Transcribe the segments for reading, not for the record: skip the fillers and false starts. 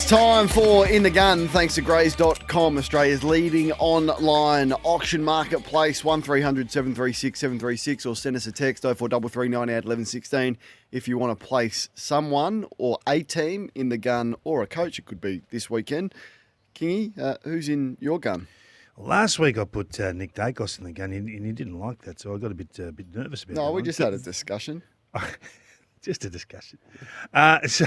time for In the Gun, thanks to Grays.com, Australia's leading online auction marketplace. 1300 736 736 or send us a text 0433 1116 if you want to place someone or a team in the gun or a coach. It could be this weekend. Kingy, who's in your gun? Last week I put Nick Dacos in the gun and he didn't like that, so I got a bit nervous about that. No, we just had a discussion. Just a discussion. So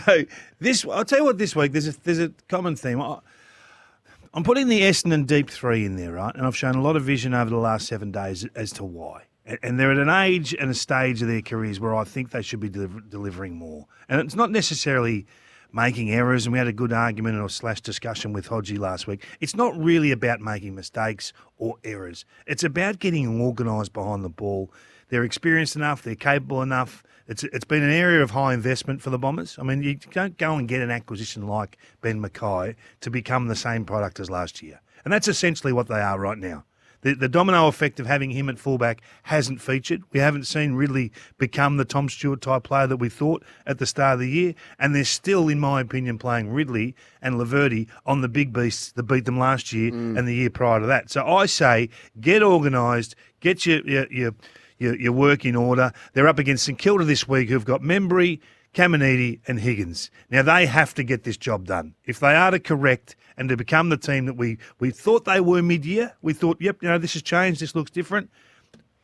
I'll tell you what. This week there's a common theme. I'm putting the Essendon and Deep 3 in there, right? And I've shown a lot of vision over the last 7 days as to why. And they're at an age and a stage of their careers where I think they should be delivering more. And it's not necessarily making errors. And we had a good argument or / discussion with Hodgie last week. It's not really about making mistakes or errors. It's about getting organised behind the ball. They're experienced enough. They're capable enough. It's been an area of high investment for the Bombers. I mean, you don't go and get an acquisition like Ben Mackay to become the same product as last year. And that's essentially what they are right now. The domino effect of having him at fullback hasn't featured. We haven't seen Ridley become the Tom Stewart type player that we thought at the start of the year. And they're still, in my opinion, playing Ridley and Laverty on the big beasts that beat them last year and the year prior to that. So I say get organised, get your work in order. They're up against St Kilda this week, who've got Membry, Caminiti and Higgins. Now, they have to get this job done. If they are to correct and to become the team that we thought they were mid-year, we thought, this has changed, this looks different,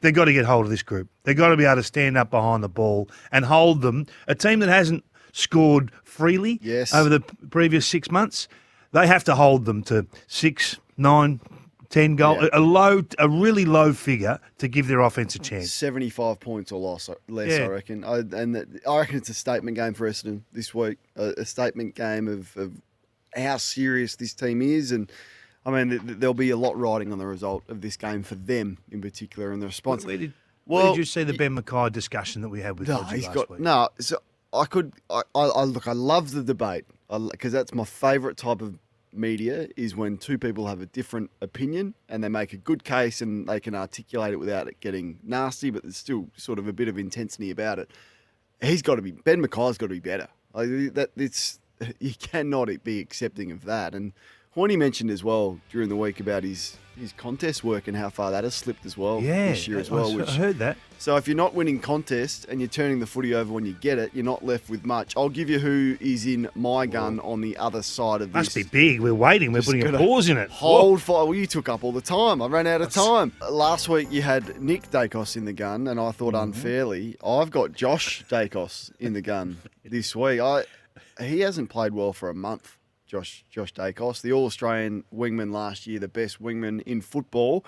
they've got to get hold of this group. They've got to be able to stand up behind the ball and hold them. A team that hasn't scored freely over the previous 6 months, they have to hold them to 6, 9, 10 goals, a really low figure to give their offense a chance. 75 points or less, I reckon. I reckon it's a statement game for Essendon this week, a statement game of how serious this team is. And, I mean, there'll be a lot riding on the result of this game for them in particular and the response. Where did you see the Ben Mackay discussion that we had with Hodgie last week? No, so I love the debate because that's my favourite type of media is when two people have a different opinion and they make a good case and they can articulate it without it getting nasty, but there's still sort of a bit of intensity about it. Ben Mackay's got to be better. You cannot be accepting of that. And Horny mentioned as well during the week about his contest work and how far that has slipped as well this year as well. I heard that. So if you're not winning contests and you're turning the footy over when you get it, you're not left with much. I'll give you who is in my gun on the other side of this. Must be big. We're waiting. We're putting a pause in it. Hold fire. Well, you took up all the time. I ran out of time. Last week you had Nick Dacos in the gun, and I thought unfairly, I've got Josh Dacos in the gun this week. He hasn't played well for a month. Josh Dacos, the All-Australian wingman last year, the best wingman in football,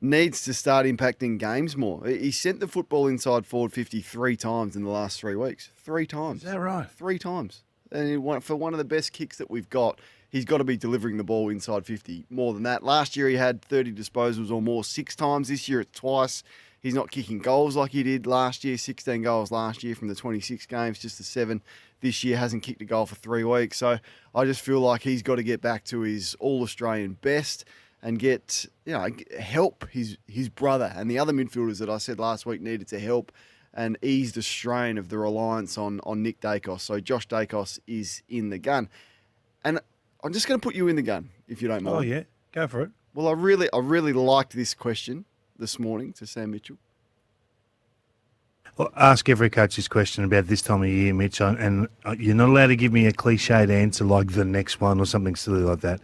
needs to start impacting games more. He sent the football inside forward 53 times in the last 3 weeks. 3 times. Is that right? 3 times. And for one of the best kicks that we've got, he's got to be delivering the ball inside 50 more than that. Last year he had 30 disposals or more 6 times. This year it's twice. He's not kicking goals like he did last year. 16 goals last year from the 26 games, just the 7 this year. Hasn't kicked a goal for 3 weeks. So I just feel like he's got to get back to his All-Australian best and help his brother and the other midfielders that I said last week needed to help and ease the strain of the reliance on Nick Dacos. So Josh Dacos is in the gun. And I'm just going to put you in the gun, if you don't mind. Oh, yeah. Go for it. Well, I really liked this question this morning to Sam Mitchell. Well, ask every coach this question about this time of year, Mitch, and you're not allowed to give me a cliched answer like the next one or something silly like that.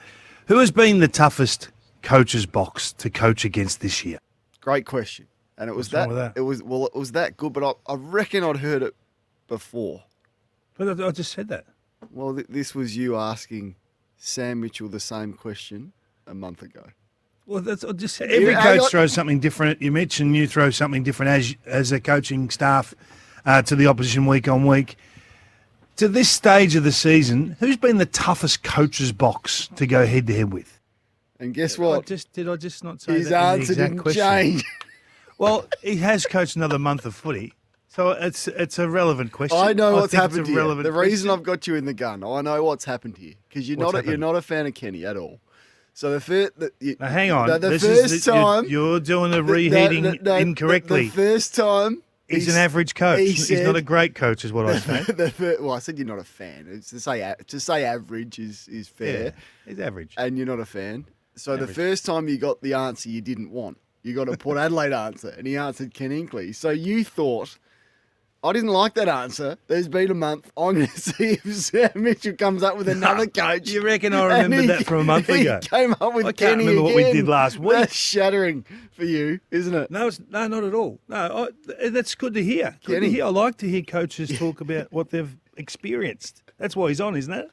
Who has been the toughest coach's box to coach against this year? Great question. And it was What's wrong with that? It was that good, but I reckon I'd heard it before. But I just said that. Well, this was you asking Sam Mitchell the same question a month ago. Well, that's I just said. Every coach throws something different at you, Mitch, and you throw something different as a coaching staff to the opposition week on week. To this stage of the season, who's been the toughest coach's box to go head to head with? And guess what? Did I just not say his that? His answer didn't change. Well, he has coached another month of footy, so it's a relevant question. I know what's happened here. The reason question. I've got you in the gun, I know what's happened here because you're not a fan of Kenny at all. So now hang on. The first time you're doing the reheating incorrectly. The first time He's an average coach. He's not a great coach, is what I say. Well, I said you're not a fan. It's to say average is fair. Yeah, he's average. And you're not a fan. So Average. the first time you got the answer you didn't want, you got a Port Adelaide answer, and he answered Ken Hinkley. So you thought, I didn't like that answer. There's been a month. I'm going to see if Sam Mitchell comes up with another coach. You reckon I remembered that from a month ago? He came up with I Kenny can't remember what we again. did last week. That's shattering for you, isn't it? No, not at all. No, that's good to hear. Good to Kenny. hear. I like to hear coaches talk about what they've experienced. That's why he's on, isn't it?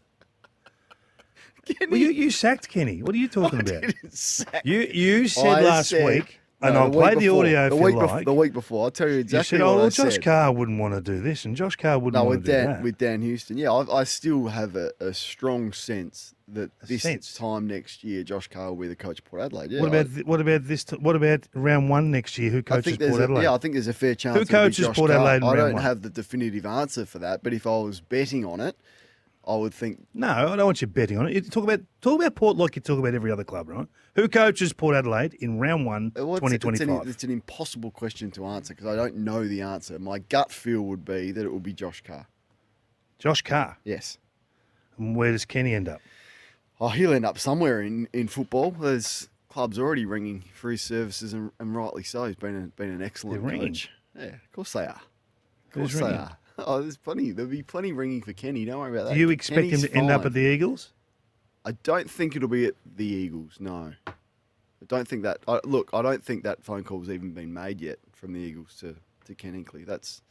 Kenny. Well, you sacked Kenny. What are you talking about? Didn't sack. You said I last said- week, and No, I'll the week play the before. audio if you like. The week before, I'll tell you You exactly said, what "Oh, I well, Josh said. Carr wouldn't want to do this, and Josh Carr wouldn't No, want to do that." with Dan Houston. Yeah, I still have a strong sense that this time next year, Josh Carr will be the coach of Port Adelaide. Yeah, What about round one next year? Who I coaches think there's Port Adelaide? I think there's a fair chance. Who it'll be coaches Josh Port Carr. Adelaide in I round don't one? have the definitive answer for that, but if I was betting on it, I would think. No, I don't want you betting on it. You talk about Port like you talk about every other club, right? Who coaches Port Adelaide in round one, 2025? It's an impossible question to answer because I don't know the answer. My gut feel would be that it would be Josh Carr. Josh Carr. Yes. And where does Kenny end up? Oh, he'll end up somewhere in football. There's clubs already ringing for his services, and rightly so. He's been an excellent They're ringing. coach. Yeah, of course they are. Of Who's course they ringing? are. Oh, there's plenty. There'll be plenty ringing for Kenny. Don't worry about that. Do you expect him Kenny's to end up fine. at the Eagles? I don't think it'll be at the Eagles. No, I don't think that. I don't think that phone call's even been made yet from the Eagles to Ken Hinkley. That's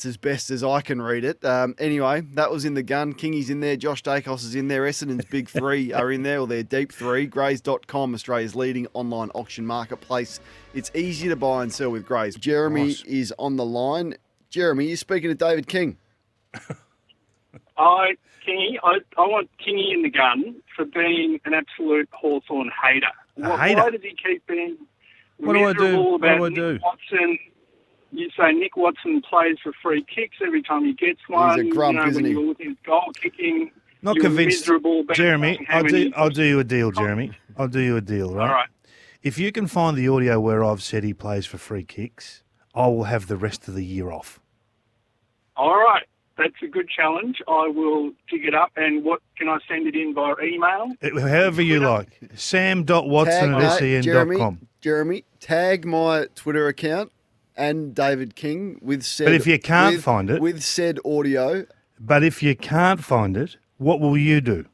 as best as I can read it. Anyway, that was in the gun. Kingy's in there. Josh Dacos is in there. Essendon's big three are in there, or their deep three. Grays.com, Australia's leading online auction marketplace. It's easy to buy and sell with Grays. Jeremy Nice. is on the line. Jeremy, you're speaking to David King. Kingy, I want Kingy in the gun for being an absolute Hawthorn hater. Hater? Why does he keep being What do I do? miserable What about do I Nick do? Watson? You say Nick Watson plays for free kicks every time he gets one. grump, when isn't he? you're looking at goal kicking, Not you're convinced, miserable about Jeremy. how many- I'll do you a deal, Jeremy. I'll do you a deal, right? All right. If you can find the audio where I've said he plays for free kicks, I will have the rest of the year off. All right. That's a good challenge. I will dig it up. And what can I send it in via email? However you like. Sam.watson at sen.com. Jeremy, tag my Twitter account and David King with said. But if you can't find it- with said audio, But if you can't find it, what will you do?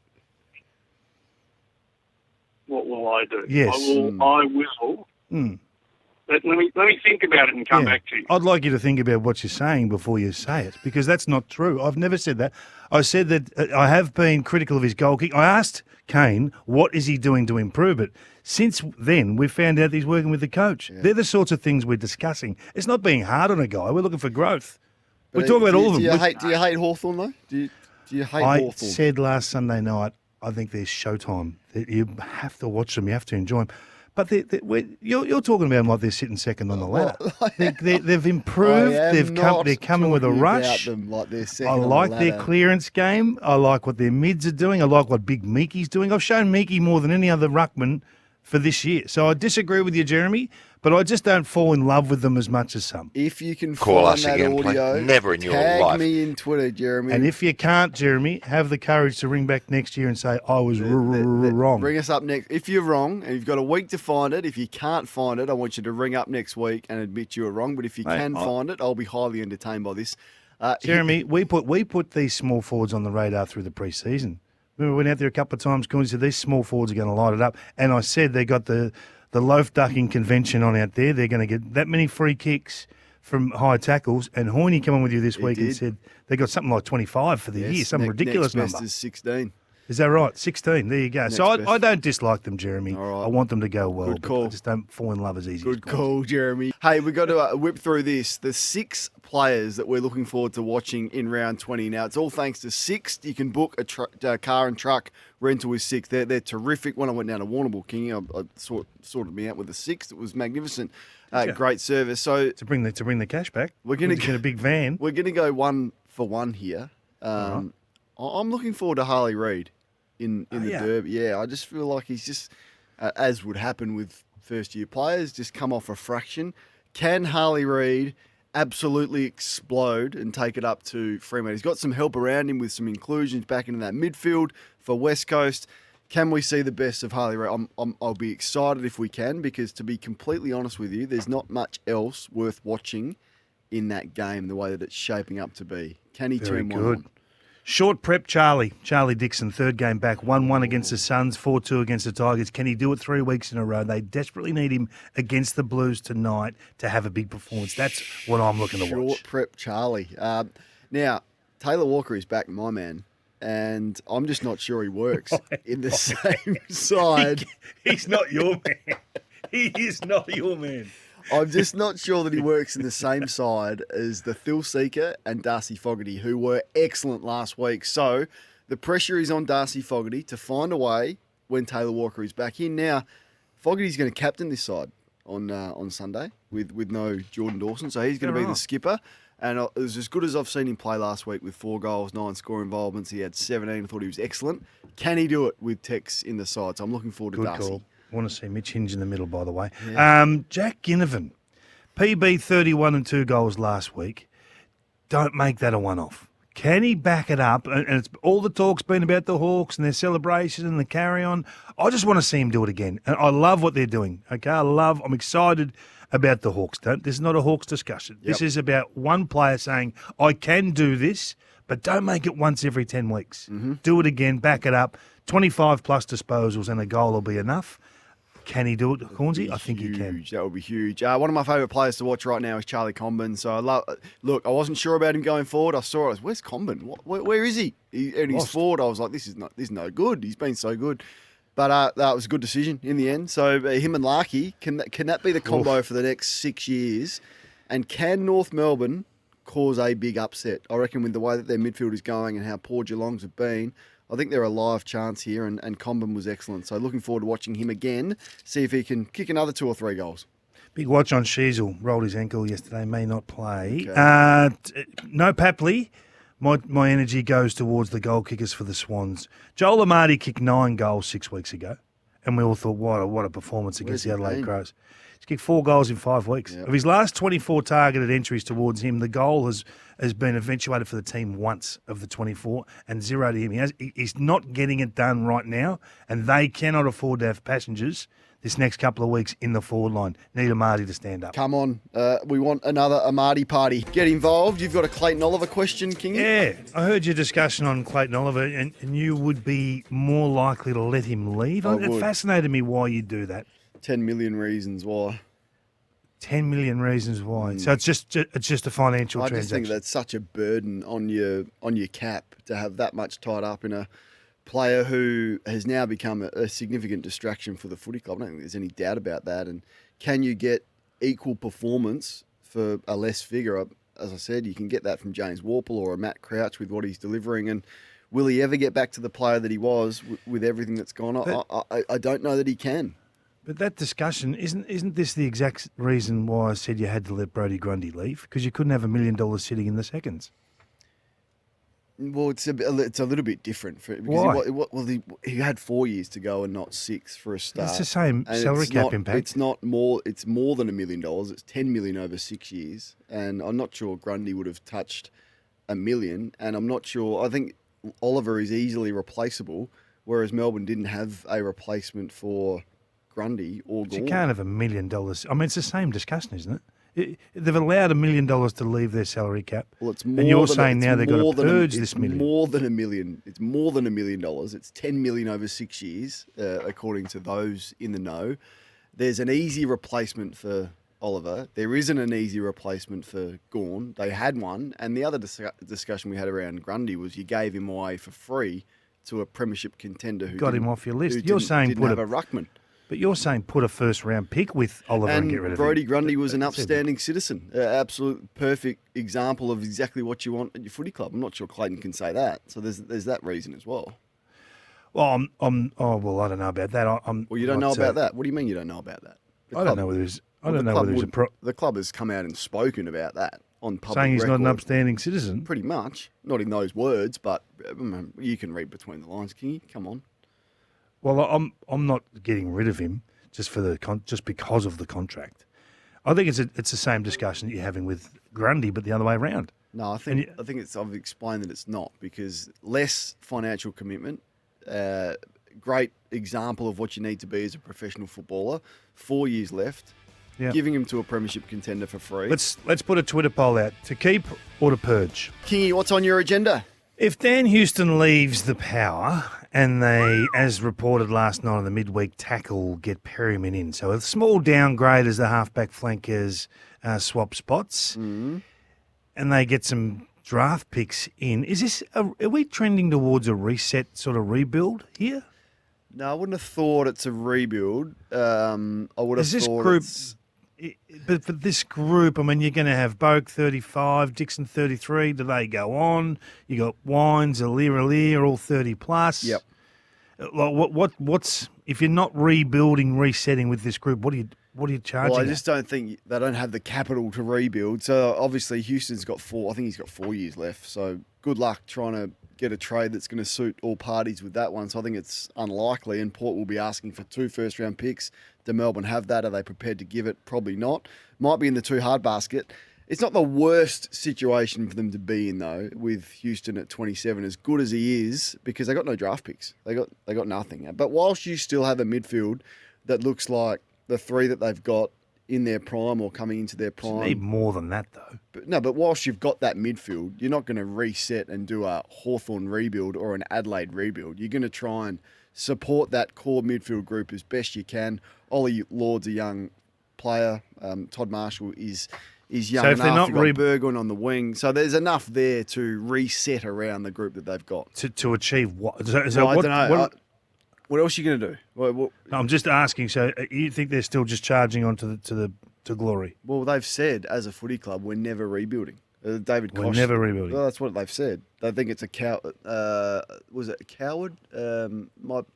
What will I do? Yes. I will. Hmm. Let me think about it and come back to you. I'd like you to think about what you're saying before you say it, because that's not true. I've never said that. I said that I have been critical of his goal kick. I asked Kane, what is he doing to improve it? Since then, we've found out he's working with the coach. They're the sorts of things we're discussing. It's not being hard on a guy. We're looking for growth. We're talking about all of them. Do you hate Hawthorn though? Do you hate I Hawthorn? said last Sunday night, I think there's showtime. You have to watch them. You have to enjoy them. But you're talking about them like they're sitting second on the ladder. They've improved. They're coming with a rush. About them like they're I second on the like their ladder. clearance game. I like what their mids are doing. I like what Big Meekie's doing. I've shown Meekie more than any other ruckman for this year. So I disagree with you, Jeremy, but I just don't fall in love with them as much as some. If you can Call find us that again, please. audio, Never in your tag life. me in Twitter, Jeremy. And if you can't, Jeremy, have the courage to ring back next year and say, I was wrong. Bring us up next. If you're wrong and you've got a week to find it, if you can't find it, I want you to ring up next week and admit you were wrong. But if you Mate, can find it, I'll be highly entertained by this. Jeremy, we put these small forwards on the radar through the pre-season. Remember, we went out there a couple of times, Coons said these small forwards are going to light it up. And I said they got the loaf ducking convention on out there. They're going to get that many free kicks from high tackles. And Horney came on with you this week and did. said they got something like 25 for the year, some ridiculous next number. best is 16. Is that right? 16. There you go. So best. I don't dislike them, Jeremy. All right. I want them to go well. Good but call. I just don't fall in love as easy. Good as call, Jeremy. Hey, we've got to whip through this. The 6 players that we're looking forward to watching in round 20. Now, it's all thanks to Sixt. You can book a car and truck rental with Sixt. They're terrific. When I went down to Warrnambool, King, I sorted me out with the Sixt. It was magnificent. Great service. So To bring the cash back, We're gonna get a big van. we're going to go 1 for 1 here. I'm looking forward to Harley Reid in the yeah. Derby. Yeah, I just feel like he's just, as would happen with first-year players, just come off a fraction. Can Harley Reid absolutely explode and take it up to Fremantle. He's got some help around him with some inclusions back into that midfield for West Coast. Can we see the best of Harley Reid? I'll be excited if we can, because to be completely honest with you, there's not much else worth watching in that game the way that it's shaping up to be. Can he Very turn one good. on? Short prep, Charlie Dixon, third game back, 1-1 against the Suns, 4-2 against the Tigers. Can he do it 3 weeks in a row? They desperately need him against the Blues tonight to have a big performance. That's what I'm looking to watch. Short prep Charlie. Now, Taylor Walker is back, my man, and I'm just not sure he works in the same side. He's not your man. He is not your man. I'm just not sure that he works in the same side as the Thrill Seeker and Darcy Fogarty, who were excellent last week. So the pressure is on Darcy Fogarty to find a way when Taylor Walker is back in. Now, Fogarty's going to captain this side on Sunday with no Jordan Dawson, so he's going to be the skipper. And it was as good as I've seen him play last week with 4 goals, 9 score involvements. He had 17. I thought he was excellent. Can he do it with Tex in the side? So I'm looking forward to Good Darcy. call. I want to see Mitch Hinge in the middle, by the way. Yeah. Jack Ginnivan, PB 31 and 2 goals last week. Don't make that a one-off. Can he back it up? And it's all the talk's been about the Hawks and their celebration and the carry-on. I just want to see him do it again. And I love what they're doing. Okay, I'm excited about the Hawks. This is not a Hawks discussion. Yep. This is about one player saying, I can do this, but don't make it once every 10 weeks. Mm-hmm. Do it again, back it up. 25 plus disposals and a goal will be enough. Can he do it, Cornsey? I think he can. That would be huge. One of my favourite players to watch right now is Charlie Comben. So I wasn't sure about him going forward. I saw it. Where's Comben? Where is he? And he's forward. I was like, this is no good. He's been so good. But that was a good decision in the end. So him and Larkey, can that be the combo for the next 6 years? And can North Melbourne cause a big upset? I reckon with the way that their midfield is going and how poor Geelong's have been, I think they're a live chance here, and Comben was excellent. So looking forward to watching him again, see if he can kick another 2 or 3 goals. Big watch on Sheasel. Rolled his ankle yesterday, may not play. Okay. No Papley. My energy goes towards the goal kickers for the Swans. Joel Amati kicked 9 goals 6 weeks ago, and we all thought, what a performance against the Adelaide Crows. He's kicked 4 goals in 5 weeks. Yep. Of his last 24 targeted entries towards him, the goal has been eventuated for the team once of the 24 and 0 to him. He's not getting it done right now, and they cannot afford to have passengers this next couple of weeks in the forward line. Need Amati to stand up. Come on. We want another Amati party. Get involved. You've got a Clayton Oliver question, Kingy? Yeah. I heard your discussion on Clayton Oliver, and you would be more likely to let him leave. It fascinated me why you do that. 10 million reasons why. 10 million reasons why. So it's just a financial transaction. I just think that's such a burden on your cap to have that much tied up in a player who has now become a significant distraction for the footy club. I don't think there's any doubt about that. And can you get equal performance for a less figure? As I said, you can get that from James Warple or a Matt Crouch with what he's delivering. And will he ever get back to the player that he was with everything that's gone on? I don't know that he can. But that discussion, isn't this the exact reason why I said you had to let Brodie Grundy leave? Because you couldn't have $1 million sitting in the seconds. Well, it's a little bit different. Why? He had 4 years to go and not 6 for a start. It's the same And salary cap impact. It's not more. It's more than $1 million. It's $10 million over 6 years, and I'm not sure Grundy would have touched $1 million. And I'm not sure. I think Oliver is easily replaceable, whereas Melbourne didn't have a replacement for Grundy or Gawn. You can't have $1 million. I mean, it's the same discussion, isn't it? They've allowed $1 million to leave their salary cap. Well, it's more. And you're saying now they've got to purge this million. More than $1 million. It's more than $1 million. It's $10 million over 6 years, according to those in the know. There's an easy replacement for Oliver. There isn't an easy replacement for Gawn. They had one, and the other discussion we had around Grundy was you gave him away for free to a premiership contender who got him off your list. You're saying didn't have a ruckman. But you're saying put a first-round pick with Oliver and get rid of him. Brodie Grundy was an upstanding citizen, absolute perfect example of exactly what you want at your footy club. I'm not sure Clayton can say that, so there's that reason as well. Well, I don't know about that. You don't know about that. What do you mean you don't know about that? I don't know whether there's. I don't know whether there's a pro. The club has come out and spoken about that on public saying he's record. not an upstanding citizen. Pretty much, not in those words, but you can read between the lines. Can you? Come on. Well, I'm not getting rid of him just because of the contract. I think it's the same discussion that you're having with Grundy, but the other way around. No, I think I've explained that it's not, because less financial commitment. Great example of what you need to be as a professional footballer. 4 years left. Yeah. Giving him to a premiership contender for free. Let's put a Twitter poll out: to keep or to purge. Kingy, what's on your agenda? If Dan Houston leaves the Power and they, as reported last night on the midweek tackle, get Perryman in, so a small downgrade as the halfback flankers swap spots, and they get some draft picks in, are we trending towards a reset sort of rebuild here? No, I wouldn't have thought it's a rebuild. I would have thought But for this group, I mean, you're going to have Boak 35, Dixon 33. Do they go on? You got Wines, Aliir, all 30 plus. Yep. Like what's if you're not rebuilding, resetting with this group? What are you charging? Well, I just don't think they don't have the capital to rebuild. So obviously Houston's got 4. I think he's got 4 years left. So good luck trying to get a trade that's going to suit all parties with that one. So I think it's unlikely. And Port will be asking for 2 first-round picks. Do Melbourne have that? Are they prepared to give it? Probably not. Might be in the too hard basket. It's not the worst situation for them to be in, though, with Houston at 27, as good as he is, because they got no draft picks. They got nothing. But whilst you still have a midfield that looks like the 3 that they've got in their prime or coming into their prime. You need more than that, though. But whilst you've got that midfield, you're not going to reset and do a Hawthorn rebuild or an Adelaide rebuild. You're going to try and support that core midfield group as best you can. Ollie Lord's a young player. Todd Marshall is young enough. They've got Burgoyne on the wing. So there's enough there to reset around the group that they've got. To achieve what? I don't know. What else are you going to do? I'm just asking. So you think they're still just charging on to glory? Well, they've said as a footy club, we're never rebuilding. David Koch. We're never rebuilding. Well, that's what they've said. They think it's a was it a coward? Coward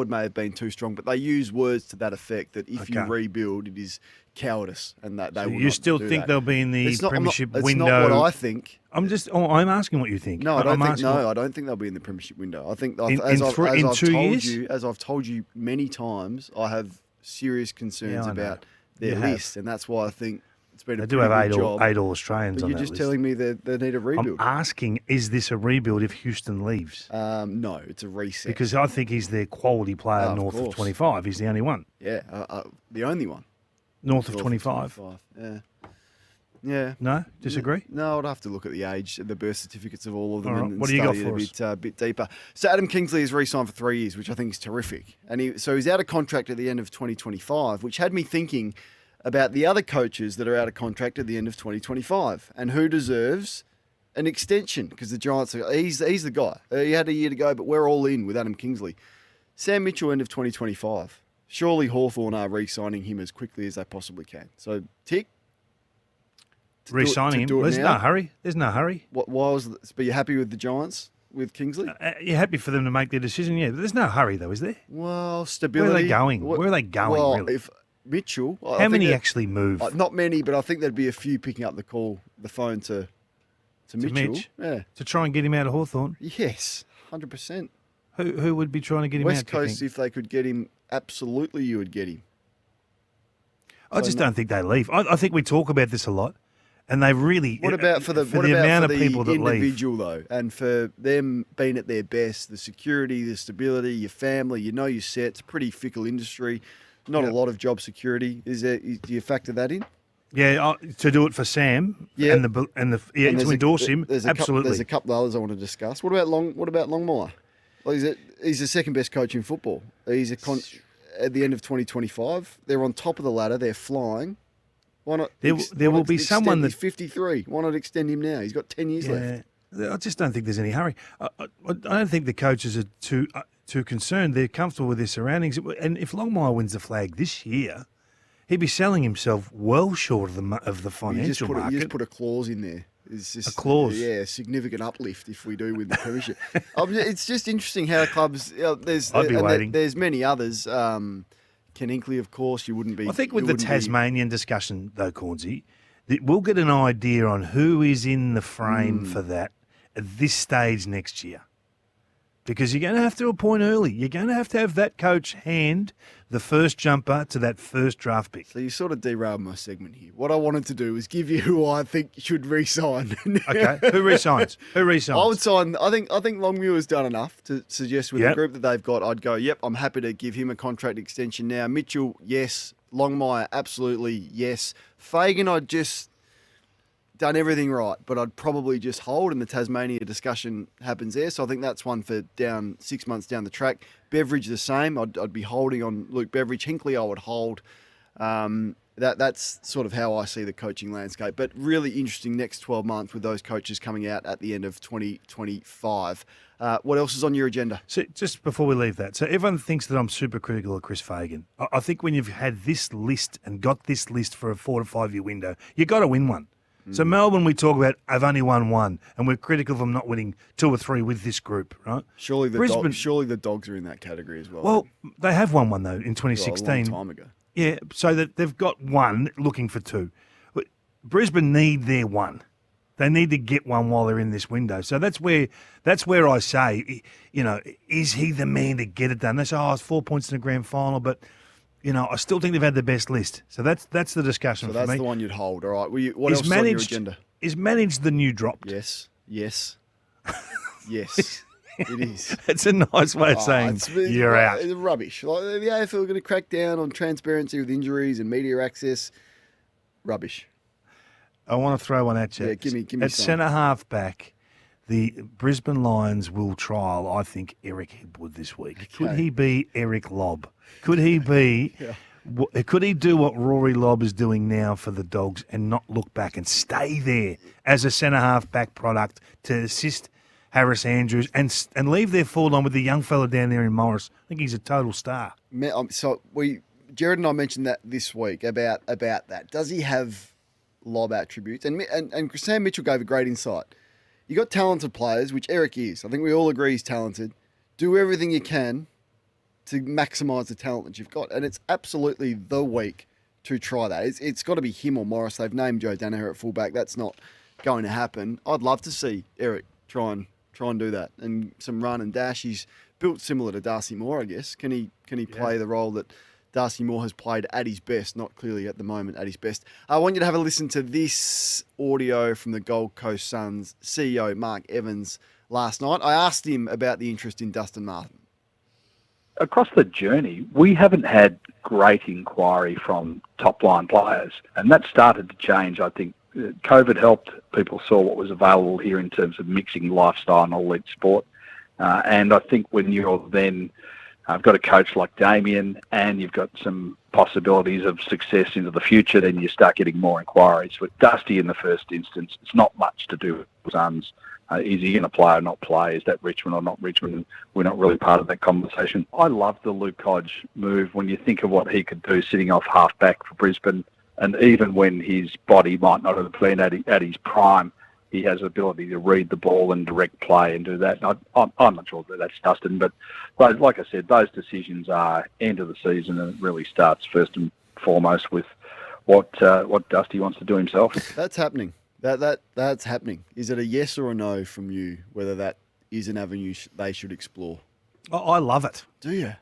may have been too strong, but they use words to that effect that if you rebuild, it is cowardice, and that they. So you still think they'll be in the premiership window? It's not what I think. I'm asking what you think. No, I don't think they'll be in the premiership window. I think as I've told you many times, I have serious concerns about their list, and that's why I think it's been a pretty good job. Eight All Australians. But you're just telling me they need a rebuild. I'm asking, is this a rebuild if Houston leaves? No, it's a reset. Because I think he's their quality player north of 25. He's the only one. Yeah, the only one. North of 25. Yeah. No? Disagree? No, I'd have to look at the age, the birth certificates of all of them, and what do you got study for it a bit deeper. So Adam Kingsley has re-signed for 3 years, which I think is terrific. And he's out of contract at the end of 2025, which had me thinking about the other coaches that are out of contract at the end of 2025 and who deserves an extension, because the Giants, he's the guy. He had a year to go, but we're all in with Adam Kingsley. Sam Mitchell, end of 2025. Surely Hawthorn are re-signing him as quickly as they possibly can. So, tick. Re-signing him? There's no hurry. There's no hurry. But you're happy with the Giants, with Kingsley? You're happy for them to make their decision, yeah. But there's no hurry, though, is there? Well, stability. Where are they going? Where are they going, really? If Mitchell... How many actually move? Not many, but I think there'd be a few picking up the phone to Mitchell. Yeah. To try and get him out of Hawthorn? Yes, 100%. Who would be trying to get him West out? Coast, if they could get him, absolutely you would get him. I just don't think they leave. I think we talk about this a lot, and they really. What about for the amount of people that individual leave? Though, and for them being at their best, the security, the stability, your family, you're set. It's a pretty fickle industry. Not a lot of job security. Do you factor that in? Yeah, to do it for Sam. Yeah, and to endorse him. Absolutely. There's a couple of others I want to discuss. What about Longmire? Well, he's the second best coach in football. He's at the end of 2025. They're on top of the ladder. They're flying. Why not? There will be someone He's 53. Why not extend him now? He's got 10 years left. I just don't think there's any hurry. I don't think the coaches are too concerned. They're comfortable with their surroundings. And if Longmire wins the flag this year, he'd be selling himself well short of the financial market. You just put a clause in there. It's just, a clause? Yeah, a significant uplift if we do win the premiership. It's just interesting how clubs... I'd be waiting. There's many others. Ken Inkley, of course, you wouldn't be... I think with the Tasmanian discussion, though, Cornsey, we'll get an idea on who is in the frame for that at this stage next year. because you're going to have to appoint early. You're going to have that coach hand the first jumper to that first draft pick. So you sort of derailed my segment here. What I wanted to do was give you who I think should re-sign. Okay, who resigns? Who resigns? I would sign. I think Longmuir has done enough to suggest with the group that they've got. I'd go. Yep, I'm happy to give him a contract extension now. Mitchell, yes. Longmire, absolutely yes. Fagan, I'd just done everything right, but I'd probably just hold, and the Tasmania discussion happens there. So I think that's one for 6 months down the track. Beveridge the same. I'd be holding on Luke Beveridge. Hinkley I would hold. That's sort of how I see the coaching landscape. But really interesting next 12 months with those coaches coming out at the end of 2025. What else is on your agenda? So just before we leave that, so everyone thinks that I'm super critical of Chris Fagan. I think when you've had this list and got this list for a 4 to 5 year window, you got to win one. So Melbourne, we talk about, have only won one, and we're critical of them not winning 2 or 3 with this group, right? Surely Brisbane, surely the Dogs are in that category as well. Well, they have won one, though, in 2016. Well, a long time ago. Yeah, so that they've got one, looking for 2. But Brisbane need their one. They need to get one while they're in this window. So that's where I say, is he the man to get it done? They say, it's 4 points in the grand final, but I still think they've had the best list. So that's the discussion for me. So that's the one you'd hold. All right. What else is on your agenda? Is managed the new dropped? Yes. Yes. Yes. It is. It's a nice way of saying you're out. It's rubbish. Like the AFL are going to crack down on transparency with injuries and media access. Rubbish. I want to throw one at you. Yeah, give me At some. centre half back, the Brisbane Lions will trial, I think, Eric Hibwood this week. Okay. Could he be Eric Lobb? Could he be? Could he do what Rory Lobb is doing now for the Dogs and not look back and stay there as a centre half back product to assist Harris Andrews and leave their forward line with the young fella down there in Morris? I think he's a total star. So Jared and I mentioned that this week about that. Does he have Lob attributes? And Sam Mitchell gave a great insight. You got talented players, which Eric is. I think we all agree he's talented. Do everything you can to maximise the talent that you've got. And it's absolutely the week to try that. It's got to be him or Morris. They've named Joe Danaher at fullback. That's not going to happen. I'd love to see Eric try and do that. And some run and dash. He's built similar to Darcy Moore, I guess. Can he play the role that Darcy Moore has played at his best? Not clearly at the moment at his best. I want you to have a listen to this audio from the Gold Coast Suns CEO, Mark Evans, last night. I asked him about the interest in Dustin Martin. Across the journey, we haven't had great inquiry from top-line players, and that started to change. I think COVID helped. People saw what was available here in terms of mixing lifestyle and elite sport. And I think when you're then got a coach like Damien and you've got some possibilities of success into the future, then you start getting more inquiries. With Dusty in the first instance, it's not much to do with Suns. Is he going to play or not play? Is that Richmond or not Richmond? We're not really part of that conversation. I love the Luke Hodge move when you think of what he could do sitting off half-back for Brisbane. And even when his body might not have been at his prime, he has the ability to read the ball and direct play and do that. I'm not sure that that's Dustin, but like I said, those decisions are end of the season, and it really starts first and foremost with what Dusty wants to do himself. That's happening. That's happening. Is it a yes or a no from you, whether that is an avenue they should explore? I love it. Do you?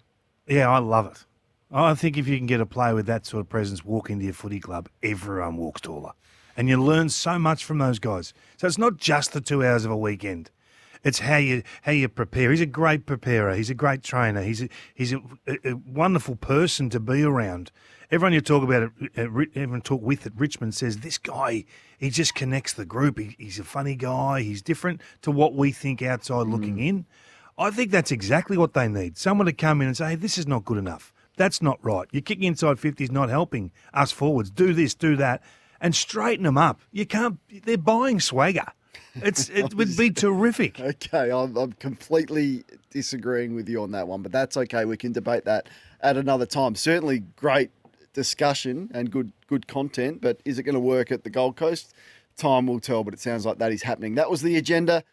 Yeah, I love it. I think if you can get a player with that sort of presence walk into your footy club, everyone walks taller. And you learn so much from those guys. So it's not just the 2 hours of a weekend. It's how you prepare. He's a great preparer. He's a great trainer. He's a wonderful person to be around. Everyone you talk about, everyone talk with at Richmond says, this guy, he just connects the group. He's a funny guy. He's different to what we think outside looking in. I think that's exactly what they need. Someone to come in and say, hey, this is not good enough. That's not right. Your kicking inside 50 is not helping us forwards. Do this, do that, and straighten them up. You can't. They're buying swagger. It would be terrific. Okay, I'm completely disagreeing with you on that one, but that's okay. We can debate that at another time. Certainly great discussion and good content, but is it going to work at the Gold Coast? Time will tell, but it sounds like that is happening. That was the agenda.